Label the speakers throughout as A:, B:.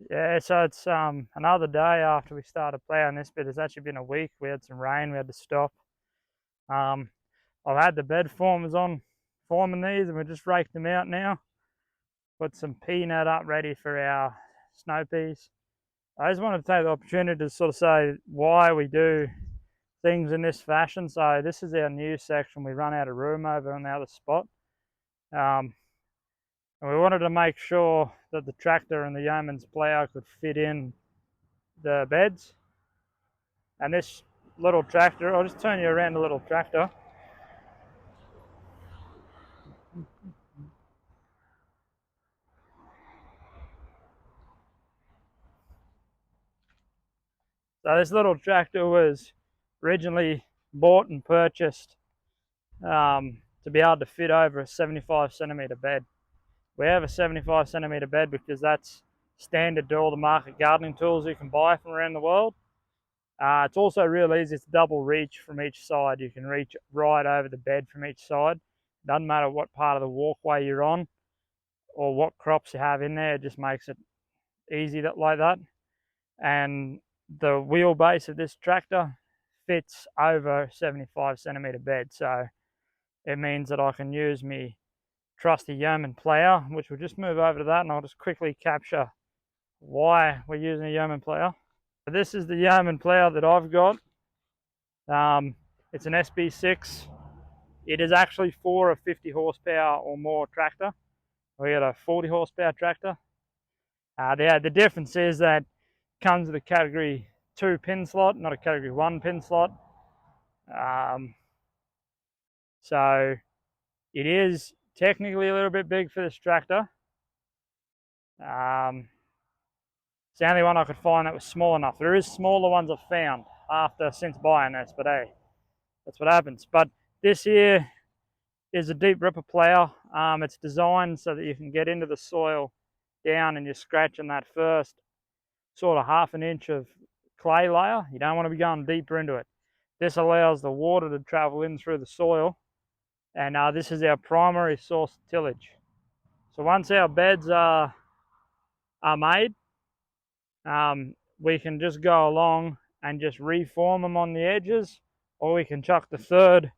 A: Yeah, so it's another day after we started plowing this bit. It's actually been a week. We had some rain, we had to stop. Um, I've had the bed formers on forming these, and we just raked them out now. Put some pea net up ready for our snow peas. I just wanted to take the opportunity to sort of say why we do things in this fashion. So this is our new section. We run out of room over on the other spot. And we wanted to make sure that the tractor and the yeoman's plow could fit in the beds. And this little tractor, I'll just turn you around the little tractor. So this little tractor was originally bought and purchased to be able to fit over a 75 centimetre bed. We have a 75 centimetre bed because that's standard to all the market gardening tools you can buy from around the world. It's also real easy. It's double reach from each side. You can reach right over the bed from each side. Doesn't matter what part of the walkway you're on or what crops you have in there. It just makes it easy like that. And the wheelbase of this tractor fits over 75 centimetre bed. So it means that I can use my trusty yeoman plow, which we'll just move over to that, and I'll just quickly capture why we're using a yeoman plow. So this is the yeoman plow that I've got. It's an SB6. It is actually for a 50 horsepower or more tractor. We got a 40 horsepower tractor. The difference is that it comes with a category 2 pin slot, not a category 1 pin slot. So it is technically a little bit big for this tractor. It's the only one I could find that was small enough. There is smaller ones I've found since buying this, but hey, that's what happens. But this here is a deep ripper plow. It's designed so that you can get into the soil down and you're scratching that first sort of half an inch of clay layer. You don't want to be going deeper into it. This allows the water to travel in through the soil, and this is our primary source of tillage. So once our beds are made, we can just go along and just reform them on the edges, or we can chuck the third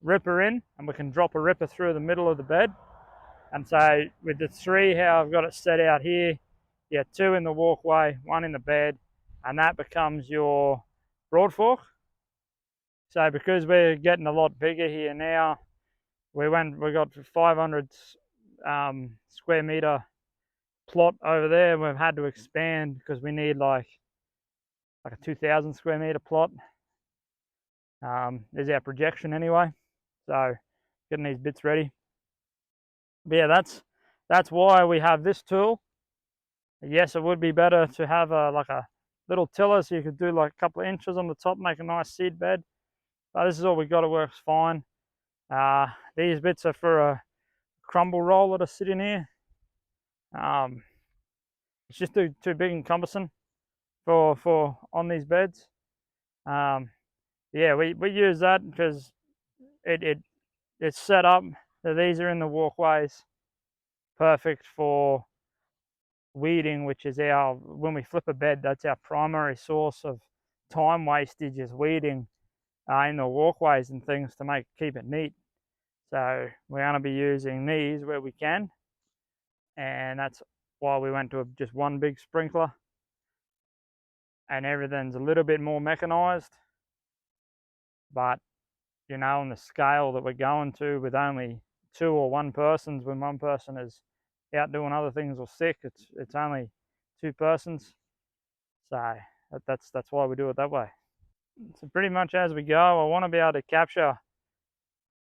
A: ripper in and we can drop a ripper through the middle of the bed. And so with the three, how I've got it set out here, you have 2 in the walkway, 1 in the bed, and that becomes your broad fork. So because we're getting a lot bigger here now, we got 500 square meter plot over there. We've had to expand because we need like a 2,000 square meter plot. There's our projection anyway. So getting these bits ready. But yeah, that's why we have this tool. Yes, it would be better to have like a little tiller so you could do like a couple of inches on the top, make a nice seed bed. But this is all we got. It works fine. These bits are for a crumble roller to sit in here. It's just too big and cumbersome for on these beds. Yeah, we use that because it's set up so these are in the walkways, perfect for weeding, which is when we flip a bed, that's our primary source of time wastage, is weeding in the walkways and things to keep it neat. So we're going to be using these where we can, and that's why we went to just one big sprinkler, and everything's a little bit more mechanized. But you know, on the scale that we're going to, with only 2 or 1 persons, when one person is out doing other things or sick, it's only 2 persons. So that's why we do it that way. So pretty much as we go, I want to be able to capture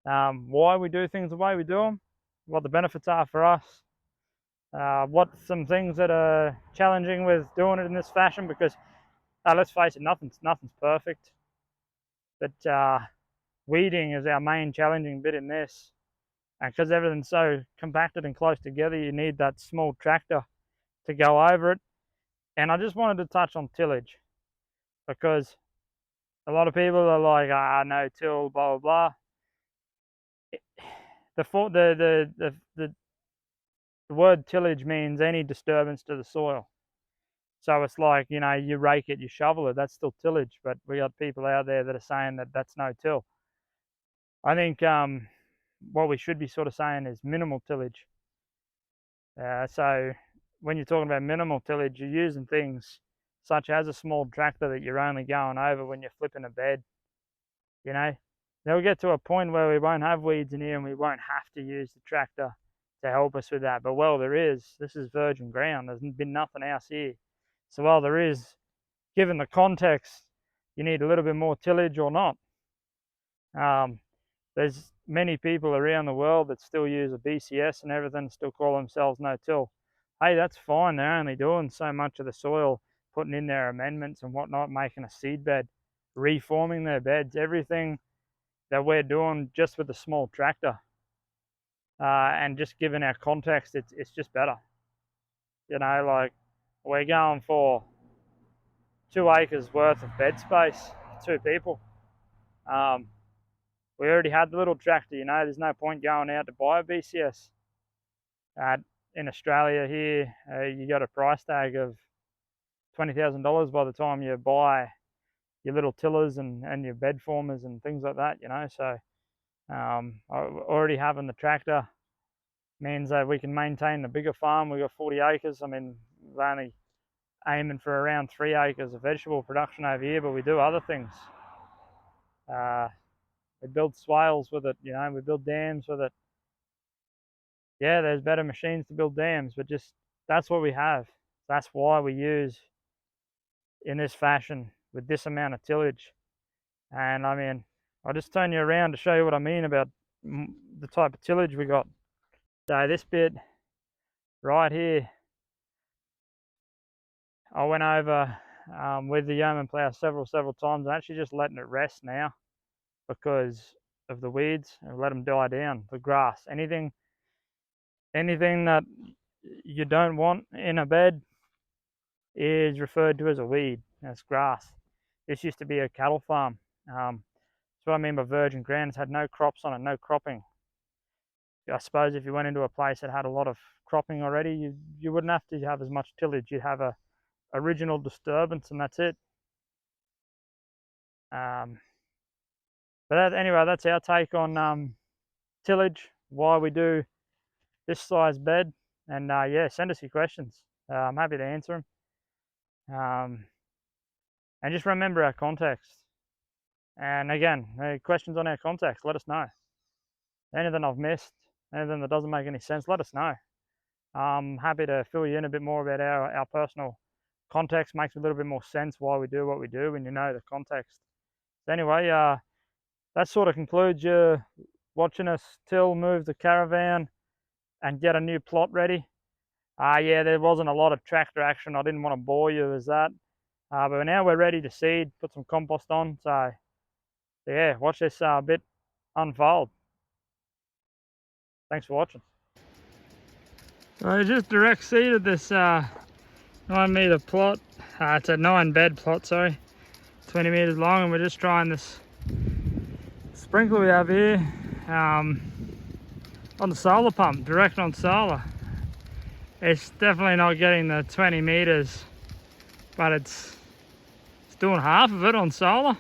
A: why we do things the way we do them, what the benefits are for us, what some things that are challenging with doing it in this fashion, because let's face it, nothing's perfect. But weeding is our main challenging bit in this, and because everything's so compacted and close together, you need that small tractor to go over it. And I just wanted to touch on tillage, because a lot of people are like, no till, blah blah blah. The word tillage means any disturbance to the soil. So it's like, you know, you rake it, you shovel it, that's still tillage. But we got people out there that are saying that that's no till. I think what we should be sort of saying is minimal tillage. So when you're talking about minimal tillage, you're using things such as a small tractor that you're only going over when you're flipping a bed. You know, they'll get to a point where we won't have weeds in here and we won't have to use the tractor to help us with that. But while there is, this is virgin ground. There's been nothing else here. So while there is, given the context, you need a little bit more tillage or not. There's many people around the world that still use a BCS and everything, still call themselves no-till. Hey, that's fine. They're only doing so much of the soil, putting in their amendments and whatnot, making a seed bed, reforming their beds, everything that we're doing just with a small tractor. And just given our context, it's just better. You know, like we're going for 2 acres worth of bed space for 2 people. We already had the little tractor, you know, there's no point going out to buy a BCS. In Australia here, you got a price tag of $20,000 by the time you buy your little tillers and your bed formers and things like that, you know. So already having the tractor means that we can maintain the bigger farm. We've got 40 acres. I mean, we're only aiming for around 3 acres of vegetable production over here, but we do other things. We build swales with it, you know, we build dams with it. Yeah, there's better machines to build dams, but just that's what we have. That's why we use in this fashion with this amount of tillage. And I mean, I'll just turn you around to show you what I mean about the type of tillage we got. So this bit right here, I went over with the yeoman plow several times. I'm actually just letting it rest now because of the weeds, and let them die down. The grass, anything that you don't want in a bed is referred to as a weed. That's grass. This used to be a cattle farm. That's what I mean by virgin ground. It's had no crops on it, no cropping. I suppose if you went into a place that had a lot of cropping already, you wouldn't have to have as much tillage. You'd have a original disturbance, and that's it. But anyway, that's our take on tillage, why we do this size bed. And yeah, send us your questions. I'm happy to answer them. And just remember our context. And again, questions on our context, let us know. Anything I've missed, anything that doesn't make any sense, let us know. I'm happy to fill you in a bit more about our personal context. Makes a little bit more sense why we do what we do when you know the context. So anyway, that sort of concludes you watching us till move the caravan and get a new plot ready. Yeah, there wasn't a lot of tractor action. I didn't want to bore you with that. But now we're ready to seed, put some compost on. So yeah, watch this bit unfold. Thanks for watching. So I just direct seeded this 9 meter plot. It's a 9 bed plot, sorry. 20 meters long, and we're just trying this sprinkler we have here on the solar pump, direct on solar. It's definitely not getting the 20 meters, but it's doing half of it on solar.